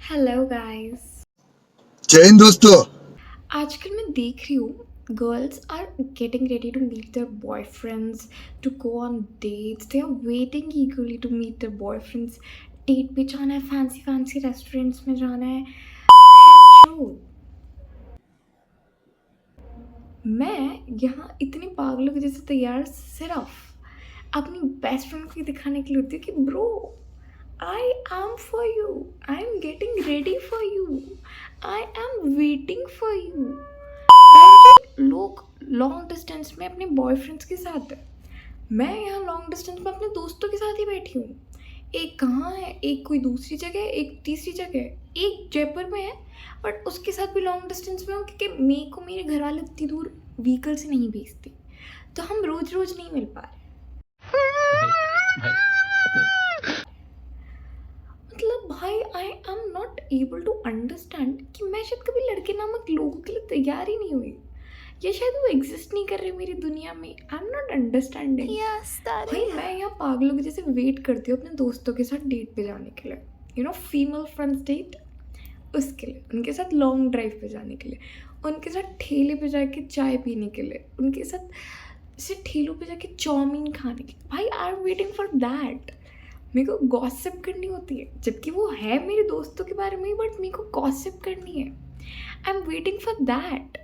Hello guys. जय हिंद दोस्तों। आजकल मैं देख रही हूँ girls are getting ready to meet their boyfriends to go on dates. They are waiting eagerly to meet their boyfriends. Date पे जाना है, फैंसी फैंसी रेस्टोरेंट्स में जाना है। Bro, मैं यहाँ इतनी पागलों के जैसे तैयार सिर्फ अपनी बेस्ट फ्रेंड को ही दिखाने के लिए होती हूँ कि bro I am for you, I am getting ready for you, I am waiting for you. लोग लॉन्ग डिस्टेंस में अपने बॉयफ्रेंड्स के साथ है, मैं यहाँ लॉन्ग डिस्टेंस में अपने दोस्तों के साथ ही बैठी हूँ। एक कहाँ है, एक कोई दूसरी जगह है, एक तीसरी जगह है, एक जयपुर में है, बट उसके साथ भी लॉन्ग डिस्टेंस में हूँ क्योंकि मेरे को मेरे घर वाले उतनी दूर व्हीकल से नहीं भेजते, तो हम रोज रोज नहीं मिल पा रहे। मतलब भाई I am not able to understand कि मैं शायद कभी लड़के नामक लोगों के लिए तैयार ही नहीं हुई, या शायद वो एग्जिस्ट नहीं कर रहे मेरी दुनिया में। आई एम नॉट अंडरस्टैंडिंग। भाई मैं यहाँ पागलों के जैसे वेट करती हूँ अपने दोस्तों के साथ डेट पे जाने के लिए, you know female friends date, उसके लिए, उनके साथ लॉन्ग ड्राइव पे जाने के लिए, उनके साथ ठेले पे जाके चाय पीने के लिए, उनके साथ से ठेलों पे जाके चाउमीन खाने के लिए। भाई I am waiting for that. मेरे को गॉसिप करनी होती है, जबकि वो है मेरे दोस्तों के बारे में ही, बट मेरे को गॉसिप करनी है। I am waiting for that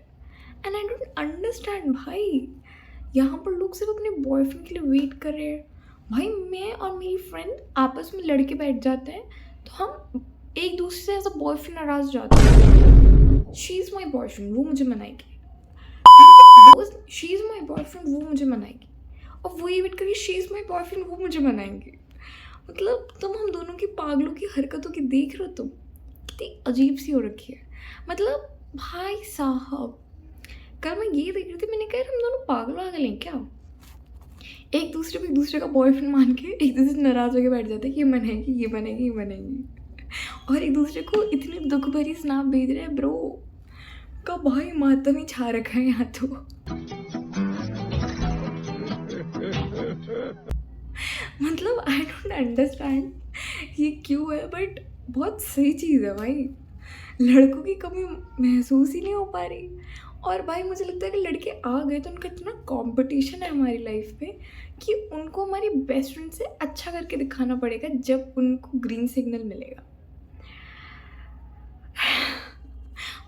and I don't understand. भाई यहाँ पर लोग सिर्फ अपने बॉयफ्रेंड के लिए वेट कर रहे हैं। भाई मैं और मेरी फ्रेंड आपस में लड़के बैठ जाते हैं तो हम एक दूसरे से एज अ बॉयफ्रेंड नाराज जाते हैं। शी इज़ माई बॉयफ्रेंड, वो मुझे मनाएगी। शी इज़ माई बॉयफ्रेंड, वो मुझे मनाएगी। और वो ये वेट करिए, शी इज़ माई बॉयफ्रेंड, वो मुझे मनाएंगे। मतलब तुम हम दोनों की पागलों की हरकतों की देख रहे हो, तुम कितनी अजीब सी हो रखी है। मतलब भाई साहब, कल मैं ये देख रही थी, मैंने कहा हम दोनों पागल वागल हैं क्या? एक दूसरे को एक दूसरे का बॉयफ्रेंड मान के एक दूसरे से नाराज होकर बैठ जाते हैं कि ये बनेगी, ये बनेगी, ये बनेगी, और एक दूसरे को इतनी दुख भरी स्नैप भेज रहे हैं। ब्रो का भाई मातम ही छा रखा है यहाँ तो। मतलब आई डोंट अंडरस्टैंड ये क्यों है, बट बहुत सही चीज़ है भाई। लड़कों की कमी महसूस ही नहीं हो पा रही। और भाई मुझे लगता है कि लड़के आ गए तो उनका इतना कंपटीशन है हमारी लाइफ में कि उनको हमारी बेस्ट फ्रेंड से अच्छा करके दिखाना पड़ेगा जब उनको ग्रीन सिग्नल मिलेगा।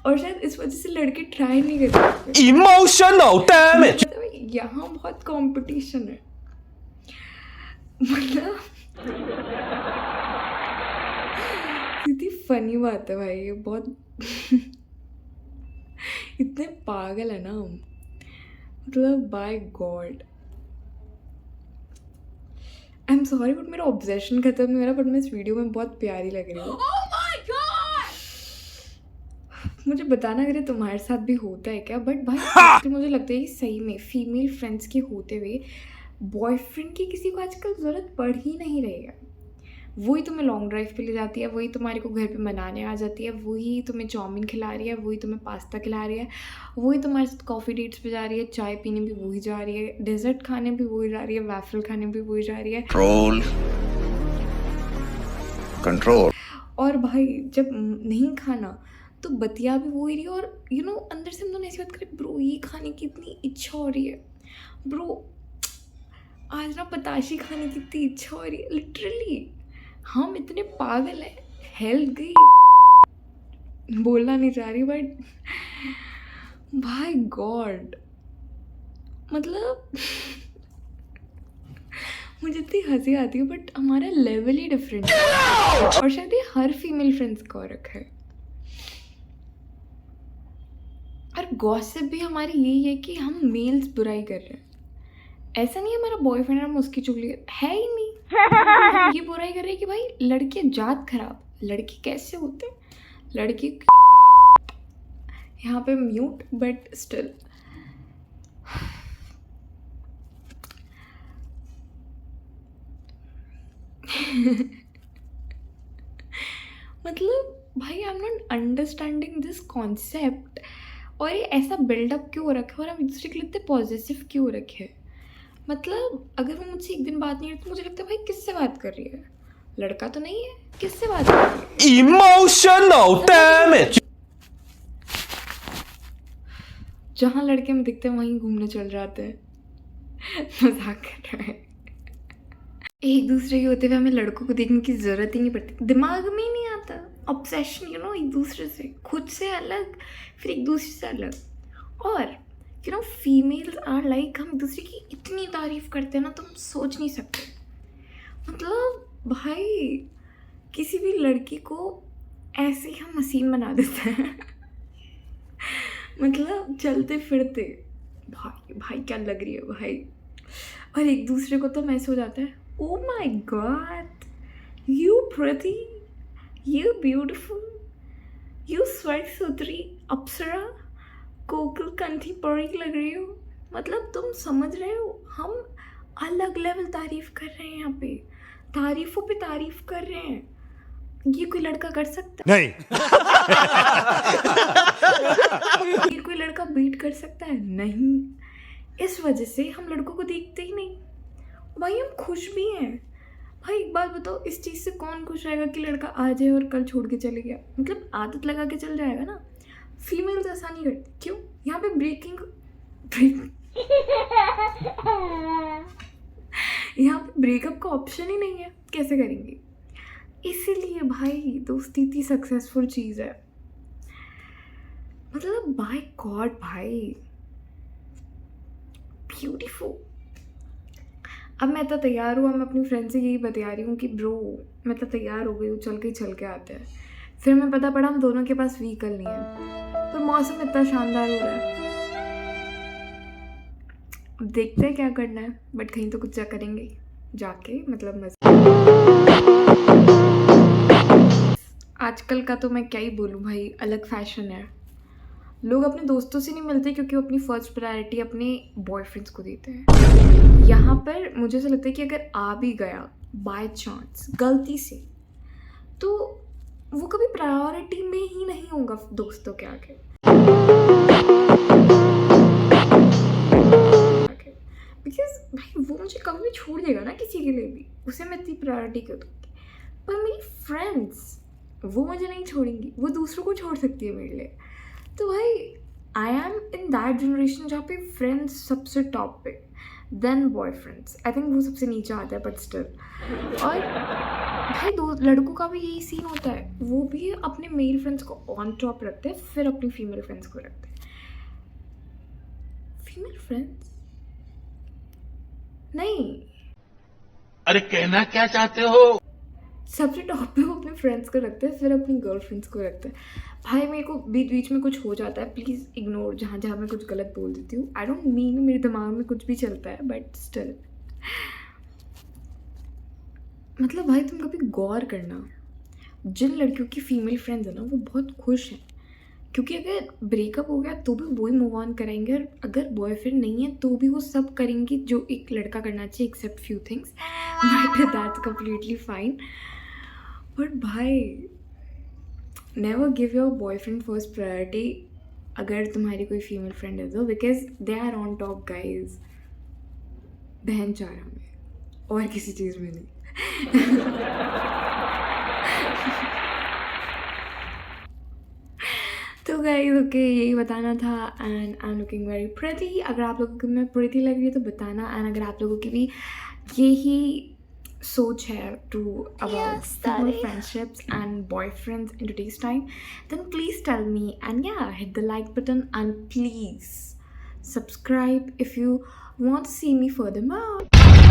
और शायद इस वजह से लड़के ट्राई नहीं करते। Emotional damage. यहाँ बहुत कंपटीशन है। मतलब इतनी फनी बात है भाई, ये बहुत इतने पागल है ना हम, मतलब by God. I am sorry but मेरा ऑब्सेशन खत्म नहीं हो रहा, बट मैं इस वीडियो में बहुत प्यारी लग रही हूँ। मुझे बताना अगर ये तुम्हारे साथ भी होता है क्या, बट भाई आजकल मुझे लगता है कि सही में फीमेल फ्रेंड्स के होते हुए बॉयफ्रेंड की किसी को आजकल ज़रूरत पड़ ही नहीं रही है। वही तुम्हें लॉन्ग ड्राइव पे ले जाती है, वही तुम्हारे को घर पे मनाने आ जाती है, वही तुम्हें चाउमीन खिला रही है, वही तुम्हें पास्ता खिला रही है, वही तुम्हारे साथ कॉफ़ी डेट्स पे जा रही है, चाय पीने भी वही जा रही है, डेजर्ट खाने भी वही जा रही है, वैफल खाने भी वही जा रही है। Control. और भाई जब नहीं खाना तो बतिया भी वही रही है, और यू नो अंदर से हम दोनों ऐसी बात करें, ब्रो ये खाने की इतनी इच्छा हो रही है, ब्रो आज ना पताशी खाने की इतनी इच्छा हो रही है। लिटरली हम इतने पागल हैं, हेल्थ गई, बोलना नहीं चाह रही बट भाई गॉड, मतलब मुझे इतनी हंसी आती है, बट हमारा लेवल ही डिफरेंट है और शायद ये हर फीमेल फ्रेंड्स का हो रखा है। और गॉसिप भी हमारी यही है कि हम मेल्स बुराई कर रहे हैं। ऐसा नहीं है हमारा बॉयफ्रेंड हम उसकी चुगली है ही नहीं, हम ये बुराई कर रहे हैं कि भाई लड़के जात खराब, लड़के कैसे होते हैं, लड़के यहाँ पे म्यूट बट स्टिल। मतलब भाई I am not understanding this concept. और ये ऐसा बिल्डअप क्यों हो रखा है, और हम एक दूसरे के लिए इतने पॉजिटिव क्यों हो रखे हैं। मतलब अगर वो मुझसे एक दिन बात नहीं करती तो मुझे लगता है भाई किससे बात कर रही है, लड़का तो नहीं है, किससे बात कर रही है? Emotional damage. जहाँ लड़के में दिखते हैं वहीं घूमने चल जाते हैं। मजाक कर रहे हैं। एक दूसरे के होते हुए हमें लड़कों को देखने की जरूरत ही नहीं पड़ती, दिमाग में ही नहीं आता ऑब्सेशन, यू नो, एक दूसरे से, खुद से अलग, फिर एक दूसरे से अलग। और you know females are like, हम एक दूसरे की इतनी तारीफ करते हैं ना, तुम सोच नहीं सकते। मतलब भाई किसी भी लड़की को ऐसे ही हम हसीन बना देते हैं। मतलब चलते फिरते, भाई भाई क्या लग रही है भाई, और एक दूसरे को तो ऐसे हो जाता है, oh my God, you pretty, you beautiful, you स्वर्ग सुंदरी अप्सरा, कोकिल कंठी परी लग रही हो। मतलब तुम समझ रहे हो, हम अलग लेवल तारीफ कर रहे हैं यहाँ पे, तारीफों पे तारीफ कर रहे हैं। ये कोई लड़का कर सकता है? नहीं. ये कोई लड़का बीट कर सकता है? नहीं। इस वजह से हम लड़कों को देखते ही नहीं। भाई हम खुश भी हैं। भाई एक बात बताओ, इस चीज़ से कौन खुश रहेगा कि लड़का आ जाए और कल छोड़ के चले गया? मतलब आदत लगा के चल जाएगा ना। फीमेल्स ऐसा नहीं करती। क्यों? यहाँ पे यहाँ पे ब्रेकअप का ऑप्शन ही नहीं है, कैसे करेंगे? इसीलिए भाई दोस्ती इतनी सक्सेसफुल चीज़ है। मतलब बाय गॉड भाई, ब्यूटीफुल। अब मैं तो तैयार हूँ, मैं अपनी फ्रेंड से यही बता रही हूँ कि ब्रो मैं तो तैयार हो गई हूँ, चल के आते हैं। फिर मैं पता पड़ा हम दोनों के पास व्हीकल नहीं है, पर मौसम इतना शानदार हो रहा है। अब देखते हैं क्या करना है, बट कहीं तो कुछ करेंगे जाके, मतलब मज़ा। आजकल का तो मैं क्या ही बोलूँ भाई, अलग फैशन है। लोग अपने दोस्तों से नहीं मिलते क्योंकि वो अपनी फर्स्ट प्रायोरिटी अपने बॉयफ्रेंड्स को देते हैं। यहाँ पर मुझे ऐसा लगता है कि अगर आ भी गया बाय चांस गलती से, तो वो कभी प्रायोरिटी में ही नहीं होगा दोस्तों के आगे। बिकॉज भाई वो मुझे कभी भी छोड़ देगा ना किसी के लिए भी, उसे मैं इतनी प्रायोरिटी क्यों दूँगी? पर मेरी फ्रेंड्स वो मुझे नहीं छोड़ेंगी, वो दूसरों को छोड़ सकती है मेरे लिए। तो भाई I M in that generation जहाँ पे फ्रेंड्स सबसे टॉप पे, देन बॉयफ्रेंड्स। आई थिंक वो सबसे नीचे आता है, बट स्टिल। और भाई दो लड़कों का भी यही सीन होता है, वो भी अपने मेल फ्रेंड्स को ऑन टॉप रखते हैं, फिर अपनी फीमेल फ्रेंड्स को रखते हैं। फीमेल फ्रेंड्स नहीं, अरे कहना क्या चाहते हो? सबसे टॉप पे वो अपने फ्रेंड्स को रखते हैं, फिर अपनी गर्लफ्रेंड्स को रखते हैं। भाई मेरे को बीच बीच में कुछ हो जाता है, प्लीज़ इग्नोर जहाँ जहाँ मैं कुछ गलत बोल देती हूँ। आई डोंट मीन, मेरे दिमाग में कुछ भी चलता है, बट स्टिल। मतलब भाई तुम कभी गौर करना, जिन लड़कियों की फीमेल फ्रेंड्स है ना वो बहुत खुश हैं, क्योंकि अगर ब्रेकअप हो गया तो भी वही मूव ऑन कराएंगे, और अगर बॉयफ्रेंड नहीं है तो भी वो सब करेंगी जो एक लड़का करना चाहिए, except few things, but that's completely fine. But भाई never give your boyfriend first priority अगर तुम्हारी कोई फीमेल फ्रेंड है तो, because they are on top guys. बहन चाह रहा मैं, और किसी चीज़ में नहीं। तो गाइस ओके, यही बताना था। And I am looking very pretty. अगर आप लोगों को मैं प्रिटी लग रही है तो बताना। एंड अगर आप लोगों की भी यही सोच है to about female friendships and boyfriends in today's time, then please tell me, and yeah, hit the like button and please subscribe if you want to see me further more.